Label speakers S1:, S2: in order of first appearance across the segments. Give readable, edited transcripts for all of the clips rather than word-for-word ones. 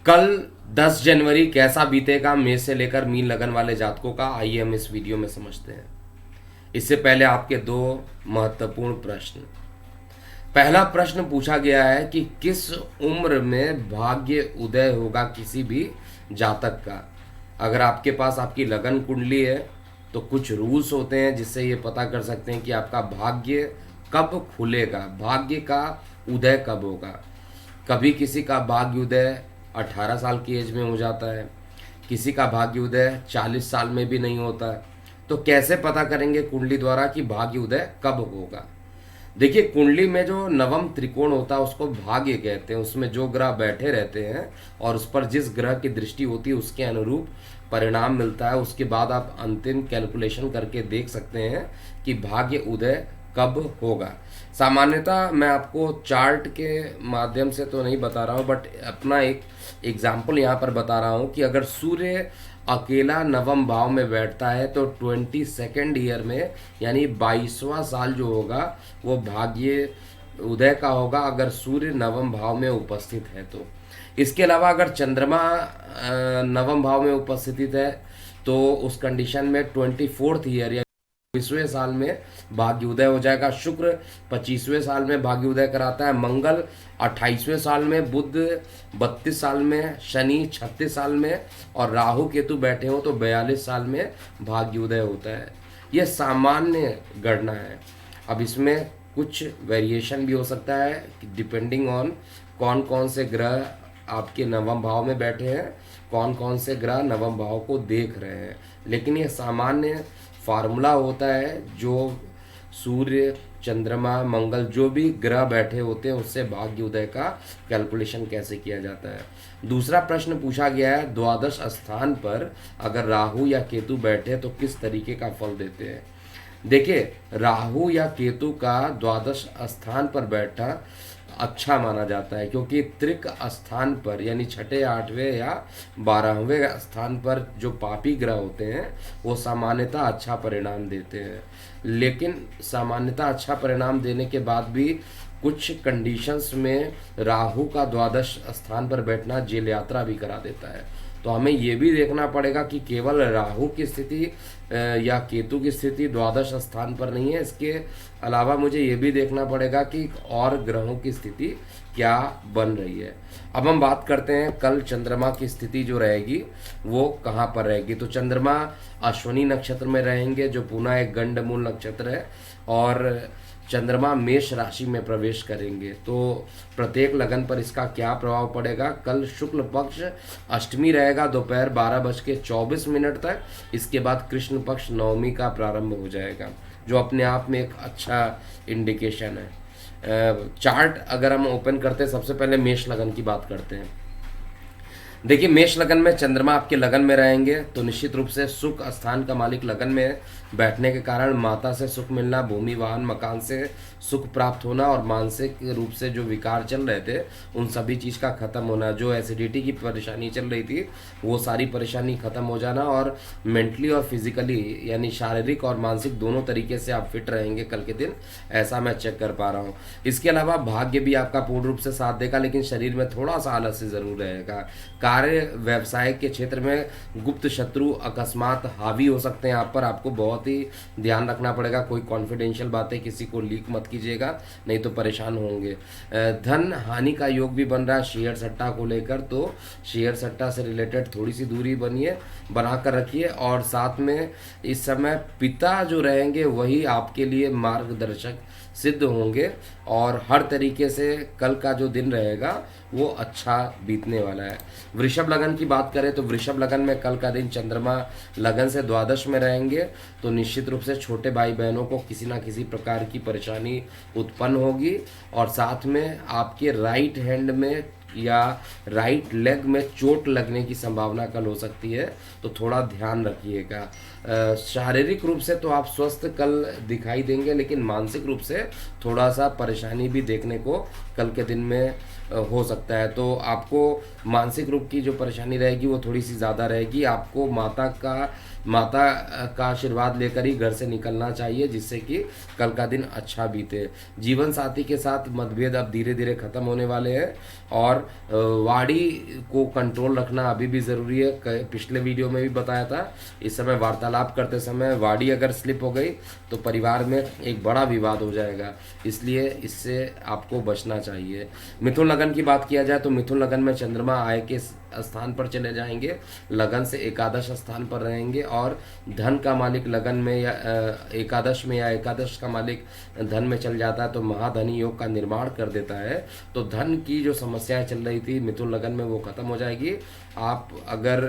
S1: कल 10 जनवरी कैसा बीतेगा मेष से लेकर मीन लगन वाले जातकों का, आइए हम इस वीडियो में समझते हैं। इससे पहले आपके दो महत्वपूर्ण प्रश्न। पहला प्रश्न पूछा गया है कि किस उम्र में भाग्य उदय होगा किसी भी जातक का। अगर आपके पास आपकी लगन कुंडली है तो कुछ रूल्स होते हैं जिससे ये पता कर सकते हैं कि आपका भाग्य कब खुलेगा, भाग्य का उदय कब होगा। कभी किसी का भाग्य उदय 18 साल की एज में हो जाता है, किसी का भाग्य उदय 40 साल में भी नहीं होता है। तो कैसे पता करेंगे कुंडली द्वारा कि भाग्य उदय कब होगा? देखिए, कुंडली में जो नवम त्रिकोण होता है उसको भाग्य कहते हैं। उसमें जो ग्रह बैठे रहते हैं और उस पर जिस ग्रह की दृष्टि होती है उसके अनुरूप परिणाम मिलता है। उसके बाद आप अंतिम कैलकुलेशन करके देख सकते हैं कि भाग्य उदय कब होगा। सामान्यतः मैं आपको चार्ट के माध्यम से तो नहीं बता रहा हूँ, बट अपना एक एग्जाम्पल यहाँ पर बता रहा हूँ कि अगर सूर्य अकेला नवम भाव में बैठता है तो 22nd ईयर में यानी 22वां साल जो होगा वो भाग्य उदय का होगा, अगर सूर्य नवम भाव में उपस्थित है तो। इसके अलावा अगर चंद्रमा नवम भाव में उपस्थित है तो उस कंडीशन में 24th ईयर या 20वें साल में भाग्य उदय हो जाएगा। शुक्र 25वें साल में भाग्य उदय कराता है, मंगल 28वें साल में, बुध 32 साल में, शनि 36 साल में और राहु केतु बैठे हो तो 42 साल में भाग्य उदय होता है। यह सामान्य गणना है। अब इसमें कुछ वेरिएशन भी हो सकता है डिपेंडिंग ऑन कौन कौन से ग्रह आपके नवम भाव में बैठे हैं, कौन कौन से ग्रह नवम भाव को देख रहे हैं। लेकिन यह सामान्य फार्मूला होता है जो सूर्य, चंद्रमा, मंगल जो भी ग्रह बैठे होते हैं उससे भाग्य उदय का कैलकुलेशन कैसे किया जाता है। दूसरा प्रश्न पूछा गया है, द्वादश स्थान पर अगर राहु या केतु बैठे तो किस तरीके का फल देते हैं। देखिए, राहु या केतु का द्वादश स्थान पर बैठा अच्छा माना जाता है, क्योंकि त्रिक स्थान पर यानी छठे, 8वें या 12वें स्थान पर जो पापी ग्रह होते हैं वो सामान्यतः अच्छा परिणाम देते हैं। लेकिन सामान्यतः अच्छा परिणाम देने के बाद भी कुछ कंडीशंस में राहु का द्वादश स्थान पर बैठना जेल यात्रा भी करा देता है। तो हमें ये भी देखना पड़ेगा कि केवल राहु की स्थिति या केतु की स्थिति द्वादश स्थान पर नहीं है, इसके अलावा मुझे ये भी देखना पड़ेगा कि और ग्रहों की स्थिति क्या बन रही है। अब हम बात करते हैं कल चंद्रमा की स्थिति जो रहेगी वो कहाँ पर रहेगी। तो चंद्रमा अश्विनी नक्षत्र में रहेंगे जो पुनः एक गंडमूल नक्षत्र है, और चंद्रमा मेष राशि में प्रवेश करेंगे। तो प्रत्येक लगन पर इसका क्या प्रभाव पड़ेगा। कल शुक्ल पक्ष अष्टमी रहेगा दोपहर 12:24 तक। इसके बाद कृष्ण पक्ष नवमी का प्रारंभ हो जाएगा, जो अपने आप में एक अच्छा इंडिकेशन है। चार्ट अगर हम ओपन करते हैं, सबसे पहले मेष लगन की बात करते हैं। देखिए, मेष लगन में चंद्रमा आपके लगन में रहेंगे तो निश्चित रूप से सुख स्थान का मालिक लगन में बैठने के कारण माता से सुख मिलना, भूमि वाहन मकान से सुख प्राप्त होना और मानसिक रूप से जो विकार चल रहे थे उन सभी चीज़ का खत्म होना, जो एसिडिटी की परेशानी चल रही थी वो सारी परेशानी खत्म हो जाना, और मेंटली और फिजिकली यानी शारीरिक और मानसिक दोनों तरीके से आप फिट रहेंगे कल के दिन, ऐसा मैं चेक कर पा रहा हूँ। इसके अलावा भाग्य भी आपका पूर्ण रूप से साथ देगा, लेकिन शरीर में थोड़ा सा आलस्य ज़रूर रहेगा। कार्य व्यवसाय के क्षेत्र में गुप्त शत्रु अकस्मात हावी हो सकते हैं आप पर, आपको बहुत ही ध्यान रखना पड़ेगा। कोई कॉन्फिडेंशियल बातें किसी को लीक मत कीजिएगा, नहीं तो परेशान होंगे। धन हानि का योग भी बन रहा है शेयर सट्टा को लेकर, तो शेयर सट्टा से रिलेटेड थोड़ी सी दूरी बनाकर रखिए। और साथ में इस समय पिता जो रहेंगे वही आपके लिए मार्गदर्शक सिद्ध होंगे, और हर तरीके से कल का जो दिन रहेगा वो अच्छा बीतने वाला है। वृषभ लगन की बात करें तो वृषभ लगन में कल का दिन चंद्रमा लगन से द्वादश में रहेंगे, तो निश्चित रूप से छोटे भाई बहनों को किसी ना किसी प्रकार की परेशानी उत्पन्न होगी, और साथ में आपके राइट हैंड में या राइट लेग में चोट लगने की संभावना कल हो सकती है, तो थोड़ा ध्यान रखिएगा। शारीरिक रूप से तो आप स्वस्थ कल दिखाई देंगे, लेकिन मानसिक रूप से थोड़ा सा परेशानी भी देखने को कल के दिन में हो सकता है। तो आपको मानसिक रूप की जो परेशानी रहेगी वो थोड़ी सी ज़्यादा रहेगी। आपको माता का आशीर्वाद लेकर ही घर से निकलना चाहिए, जिससे कि कल का दिन अच्छा बीते। जीवन साथी के साथ मतभेद अब धीरे धीरे खत्म होने वाले हैं, और वाणी को कंट्रोल रखना अभी भी ज़रूरी है। पिछले वीडियो में भी बताया था, इस समय वार्तालाप करते समय वाणी अगर स्लिप हो गई तो परिवार में एक बड़ा विवाद हो जाएगा, इसलिए इससे आपको बचना चाहिए। मिथुन लगन की बात किया जाए तो मिथुन लगन में चंद्रमा आय के स्थान पर चले जाएंगे, लगन से एकादश स्थान पर रहेंगे, और धन का मालिक लगन में या एकादश में, या एकादश का मालिक धन में चल जाता है तो महाधनी योग का निर्माण कर देता है। तो धन की जो समस्याएं चल रही थी मिथुन लगन में वो खत्म हो जाएगी। आप अगर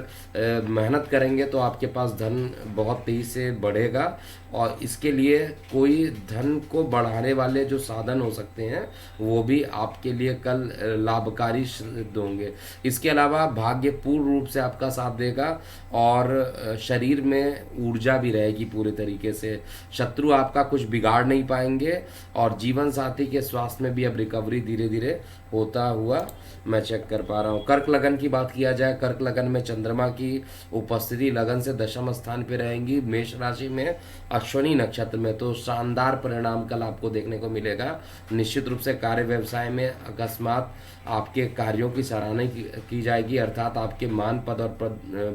S1: मेहनत करेंगे तो आपके पास धन बहुत तेजी से बढ़ेगा, और इसके लिए कोई धन को बढ़ाने वाले जो साधन हो सकते हैं वो भी आपके लिए कल लाभकारी सिद्ध होंगे। इसके अलावा भाग्य पूर्ण रूप से आपका साथ देगा, और शरीर में ऊर्जा भी रहेगी पूरे तरीके से। शत्रु आपका कुछ बिगाड़ नहीं पाएंगे, और जीवन साथी के स्वास्थ्य में भी अब रिकवरी धीरे धीरे होता हुआ मैं चेक कर पा रहा हूँ। कर्क लगन की बात किया जाए, कर्क लगन में चंद्रमा की उपस्थिति लगन से दशम स्थान पे रहेंगी, मेष राशि में अश्विनी नक्षत्र में। तो शानदार परिणाम कल आपको देखने को मिलेगा। निश्चित रूप से कार्य व्यवसाय में अकस्मात आपके कार्यों की सराहना की जाएगी, अर्थात आपके मान पद और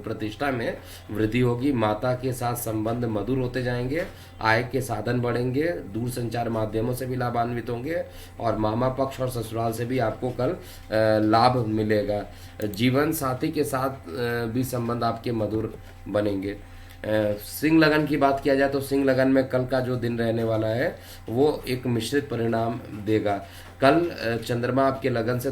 S1: प्रतिष्ठा में वृद्धि होगी। माता के साथ संबंध मधुर होते जाएंगे, आय के साधन बढ़ेंगे, दूर संचार माध्यमों से भी लाभान्वित होंगे, और मामा पक्ष और ससुराल से भी आपको कल लाभ मिलेगा। जीवन साथी के साथ भी संबंध आपके मधुर बनेंगे। सिंह लगन की बात किया जाए तो सिंह लगन में कल का जो दिन रहने वाला है वो एक मिश्रित परिणाम देगा। कल चंद्रमा आपके लगन से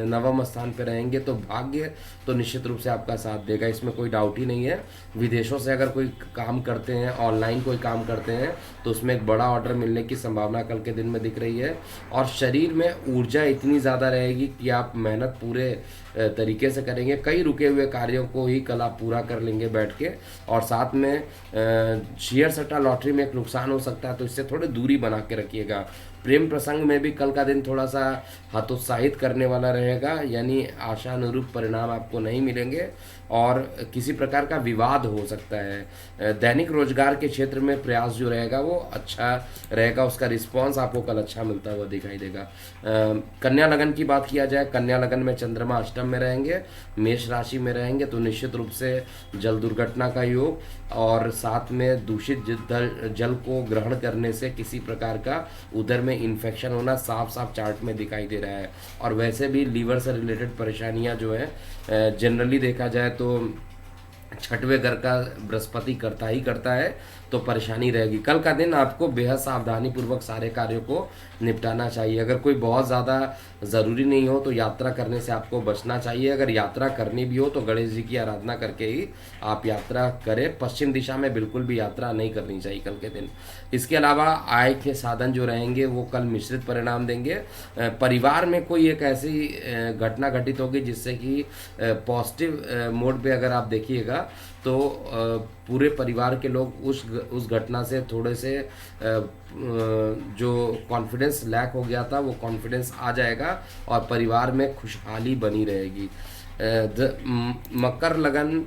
S1: नवम स्थान पे रहेंगे, तो भाग्य तो निश्चित रूप से आपका साथ देगा, इसमें कोई डाउट ही नहीं है। विदेशों से अगर कोई काम करते हैं, ऑनलाइन कोई काम करते हैं, तो उसमें एक बड़ा ऑर्डर मिलने की संभावना कल के दिन में दिख रही है। और शरीर में ऊर्जा इतनी ज़्यादा रहेगी कि आप मेहनत पूरे तरीके से करेंगे। कई रुके हुए कार्यों को ही कल आप पूरा कर लेंगे बैठ के। और साथ में शेयर सट्टा लॉटरी में एक नुकसान हो सकता है, तो इससे थोड़ी दूरी बना के रखिएगा। प्रेम प्रसंग में भी कल का दिन थोड़ा सा हतोत्साहित करने वाला रहेगा, यानी आशानुरूप परिणाम आपको नहीं मिलेंगे, और किसी प्रकार का विवाद हो सकता है। दैनिक रोजगार के क्षेत्र में प्रयास जो रहेगा वो अच्छा रहेगा, उसका रिस्पांस आपको कल अच्छा मिलता हुआ दिखाई देगा। कन्या लगन की बात किया जाए, कन्या लगन में चंद्रमा अष्टम में रहेंगे, मेष राशि में रहेंगे, तो निश्चित रूप से जल दुर्घटना का योग, और साथ में दूषित जल को ग्रहण करने से किसी प्रकार का उदर में इन्फेक्शन होना साफ साफ चार्ट में दिखाई दे रहा है। और वैसे भी लीवर से रिलेटेड परेशानियां जो है जनरली देखा जाए तो छठवें घर का बृहस्पति करता ही करता है, तो परेशानी रहेगी। कल का दिन आपको बेहद सावधानी पूर्वक सारे कार्यों को निपटाना चाहिए। अगर कोई बहुत ज़्यादा ज़रूरी नहीं हो तो यात्रा करने से आपको बचना चाहिए। अगर यात्रा करनी भी हो तो गणेश जी की आराधना करके ही आप यात्रा करें। पश्चिम दिशा में बिल्कुल भी यात्रा नहीं करनी चाहिए कल के दिन। इसके अलावा आय के साधन जो रहेंगे वो कल मिश्रित परिणाम देंगे। परिवार में कोई एक ऐसी घटना घटित होगी जिससे कि पॉजिटिव मोड पे अगर आप देखिएगा तो पूरे परिवार के लोग उस घटना से थोड़े से जो कॉन्फिडेंस लैक हो गया था वो कॉन्फिडेंस आ जाएगा, और परिवार में खुशहाली बनी रहेगी। मकर लगन,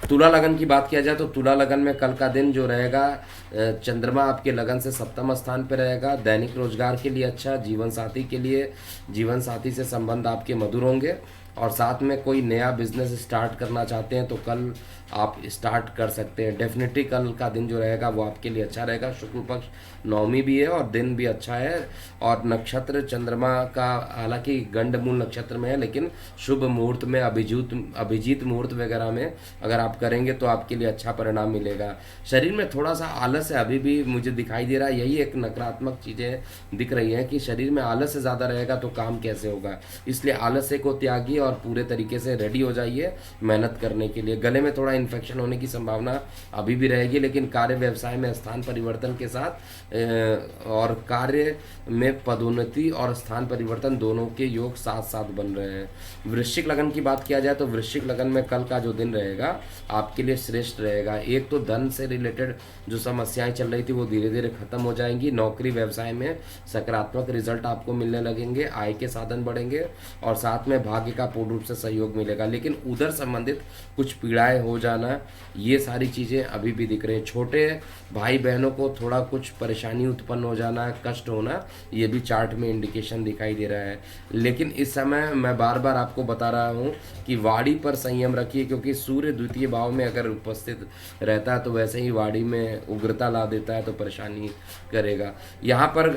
S1: तुला लगन की बात किया जाए तो तुला लगन में कल का दिन जो रहेगा चंद्रमा आपके लगन से सप्तम स्थान पर रहेगा। दैनिक रोजगार के लिए अच्छा, जीवन साथी के लिए, जीवन साथी से संबंध आपके मधुर होंगे, और साथ में कोई नया बिजनेस स्टार्ट करना चाहते हैं तो कल आप स्टार्ट कर सकते हैं। डेफिनेटली कल का दिन जो रहेगा वो आपके लिए अच्छा रहेगा। शुक्ल पक्ष नवमी भी है और दिन भी अच्छा है, और नक्षत्र चंद्रमा का हालांकि गंडमूल नक्षत्र में है, लेकिन शुभ मुहूर्त में अभिजीत मुहूर्त वगैरह में अगर आप करेंगे तो आपके लिए अच्छा परिणाम मिलेगा। शरीर में थोड़ा सा आलस है अभी भी मुझे दिखाई दे रहा है, यही एक नकारात्मक चीज़ें दिख रही हैं कि शरीर में आलस ज़्यादा रहेगा तो काम कैसे होगा। इसलिए आलस्य को त्यागिए और पूरे तरीके से रेडी हो जाइए मेहनत करने के लिए। गले में थोड़ा इन्फेक्शन होने की संभावना अभी भी रहेगी, लेकिन कार्य व्यवसाय में स्थान परिवर्तन के साथ और कार्य में पदोन्नति और स्थान परिवर्तन दोनों के योग साथ साथ बन रहे हैं। वृश्चिक लगन की बात किया जाए तो वृश्चिक लगन में कल का जो दिन रहेगा आपके लिए श्रेष्ठ रहेगा। एक तो धन से रिलेटेड जो समस्याएं चल रही थी वो धीरे धीरे खत्म हो जाएंगी। नौकरी व्यवसाय में सकारात्मक रिजल्ट आपको मिलने लगेंगे, आय के साधन बढ़ेंगे और साथ में भाग्य का पूर्ण रूप से सहयोग मिलेगा। लेकिन उधर संबंधित कुछ पीड़ाएं हो जाना, ये सारी चीज़ें अभी भी दिख रही हैं। छोटे भाई बहनों को थोड़ा कुछ परेशानी उत्पन्न हो जाना, कष्ट होना, ये भी चार्ट में इंडिकेशन दिखाई दे रहा है। लेकिन इस समय मैं बार बार आपको बता रहा हूँ कि वाणी पर संयम रखिए, क्योंकि सूर्य द्वितीय भाव में अगर उपस्थित रहता है तो वैसे ही वाणी में उग्रता ला देता है, तो परेशानी करेगा। यहाँ पर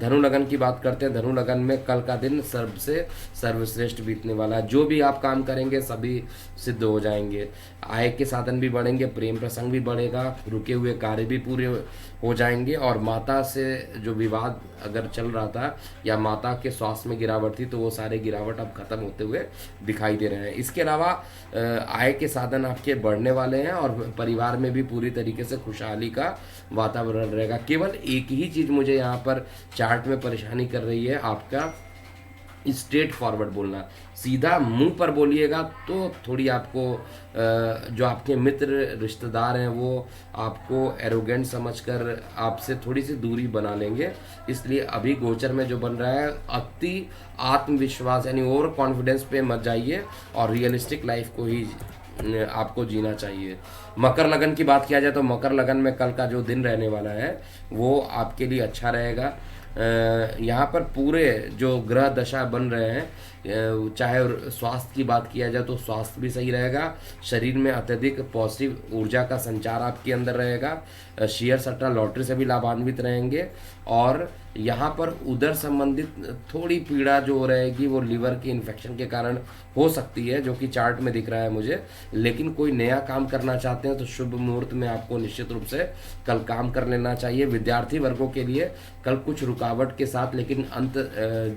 S1: धनु लगन की बात करते हैं। धनु लगन में कल का दिन सबसे सर्वश्रेष्ठ बीतने वाला है। जो भी आप काम करेंगे सभी सिद्ध हो जाएंगे, आय के साधन भी बढ़ेंगे, प्रेम प्रसंग भी बढ़ेगा, रुके हुए कार्य भी पूरे हो जाएंगे और माता से जो विवाद अगर चल रहा था या माता के स्वास्थ्य में गिरावट थी तो वो सारे गिरावट अब खत्म होते हुए दिखाई दे रहे हैं। इसके अलावा आय के साधन आपके बढ़ने वाले हैं और परिवार में भी पूरी तरीके से खुशहाली का वातावरण रहेगा। केवल एक ही चीज़ मुझे यहाँ पर चार्ट में परेशानी कर रही है, आपका स्ट्रेट फॉरवर्ड बोलना। सीधा मुंह पर बोलिएगा तो थोड़ी आपको जो आपके मित्र रिश्तेदार हैं वो आपको एरोगेंट समझकर आपसे थोड़ी सी दूरी बना लेंगे। इसलिए अभी गोचर में जो बन रहा है, अति आत्मविश्वास यानी ओवर कॉन्फिडेंस पे मत जाइए और रियलिस्टिक लाइफ को ही आपको जीना चाहिए। मकर लगन की बात किया जाए तो मकर लगन में कल का जो दिन रहने वाला है वो आपके लिए अच्छा रहेगा। यहाँ पर पूरे जो ग्रह दशा बन रहे हैं, चाहे स्वास्थ्य की बात किया जाए तो स्वास्थ्य भी सही रहेगा। शरीर में अत्यधिक पॉजिटिव ऊर्जा का संचार आपके अंदर रहेगा। शेयर सट्टा लॉटरी से भी लाभान्वित रहेंगे और यहाँ पर उदर संबंधित थोड़ी पीड़ा जो रहेगी वो लिवर के इन्फेक्शन के कारण हो सकती है, जो कि चार्ट में दिख रहा है मुझे। लेकिन कोई नया काम करना चाहते हैं तो शुभ मुहूर्त में आपको निश्चित रूप से कल काम कर लेना चाहिए। विद्यार्थी वर्गों के लिए कल कुछ रुकावट के साथ, लेकिन अंत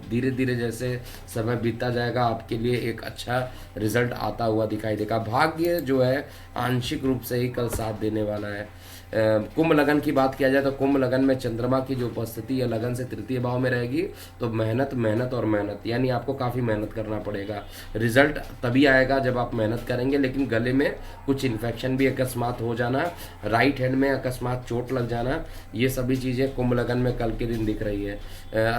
S1: धीरे धीरे जैसे समय बीतता जाएगा आपके लिए एक अच्छा रिजल्ट आता हुआ दिखाई देगा। भाग्य जो है आंशिक रूप से ही कल साथ देने वाला है। कुंभ लगन की बात किया जाए तो कुंभ लगन में चंद्रमा की जो उपस्थिति है लगन से तृतीय भाव में रहेगी, तो मेहनत मेहनत और मेहनत, यानी आपको काफ़ी मेहनत करना पड़ेगा। रिजल्ट तभी आएगा जब आप मेहनत करेंगे, लेकिन गले में कुछ इन्फेक्शन भी अकस्मात हो जाना, राइट हैंड में अकस्मात चोट लग जाना, ये सभी चीज़ें कुंभ लगन में कल के दिन दिख रही है।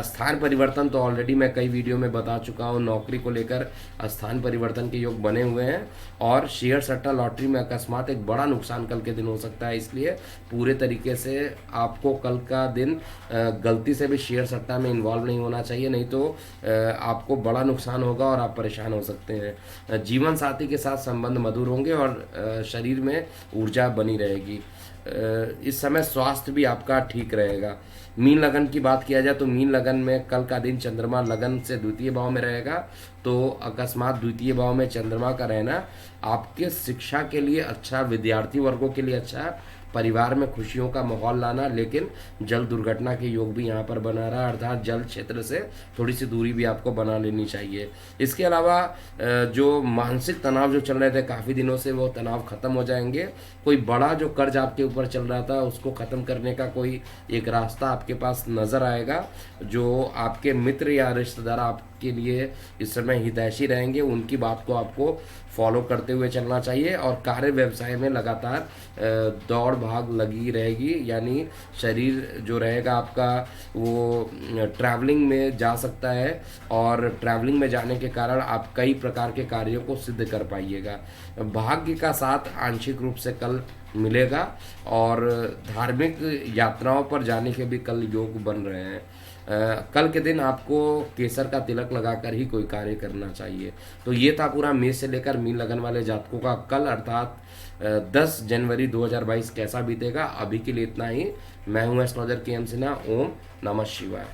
S1: स्थान परिवर्तन तो ऑलरेडी मैं कई वीडियो में बता चुका हूँ। नौकरी को लेकर स्थान परिवर्तन के योग बने हुए हैं और शेयर सट्टा लॉटरी में अकस्मात एक बड़ा नुकसान कल के दिन हो सकता है। इसलिए पूरे तरीके से आपको कल का दिन गलती से भी शेयर सट्टा में इन्वॉल्व नहीं होना चाहिए, नहीं तो आपको बड़ा नुकसान होगा और आप परेशान हो सकते हैं। जीवन साथी के साथ संबंध मधुर होंगे और शरीर में ऊर्जा बनी रहेगी। इस समय स्वास्थ्य भी आपका ठीक रहेगा। मीन लगन की बात किया जाए तो मीन लगन में कल का दिन चंद्रमा लगन से द्वितीय भाव में रहेगा, तो अकस्मात द्वितीय भाव में चंद्रमा का रहना आपके शिक्षा के लिए अच्छा, विद्यार्थी वर्गों के लिए अच्छा, परिवार में खुशियों का माहौल लाना, लेकिन जल दुर्घटना के योग भी यहाँ पर बना रहा है, अर्थात जल क्षेत्र से थोड़ी सी दूरी भी आपको बना लेनी चाहिए। इसके अलावा जो मानसिक तनाव जो चल रहे थे काफ़ी दिनों से, वो तनाव खत्म हो जाएंगे। कोई बड़ा जो कर्ज आपके ऊपर चल रहा था उसको ख़त्म करने का कोई एक रास्ता आपके पास नज़र आएगा। जो आपके मित्र या रिश्तेदार आपके लिए इस समय हितैषी रहेंगे, उनकी बात को आपको फॉलो करते हुए चलना चाहिए और कार्य व्यवसाय में लगातार दौड़ भाग लगी रहेगी, यानी शरीर जो रहेगा आपका वो ट्रैवलिंग में जा सकता है और ट्रैवलिंग में जाने के कारण आप कई प्रकार के कार्यों को सिद्ध कर पाइएगा। भाग्य का साथ आंशिक रूप से कल मिलेगा और धार्मिक यात्राओं पर जाने के भी कल योग बन रहे हैं। कल के दिन आपको केसर का तिलक लगाकर ही कोई कार्य करना चाहिए। तो ये था पूरा मेष से लेकर मीन लगन वाले जातकों का कल अर्थात 10 जनवरी 2022 कैसा बीतेगा। अभी के लिए इतना ही। मैं हूँ एस्ट्रोलॉजर के एम सिन्हा। ओम नमः शिवाय।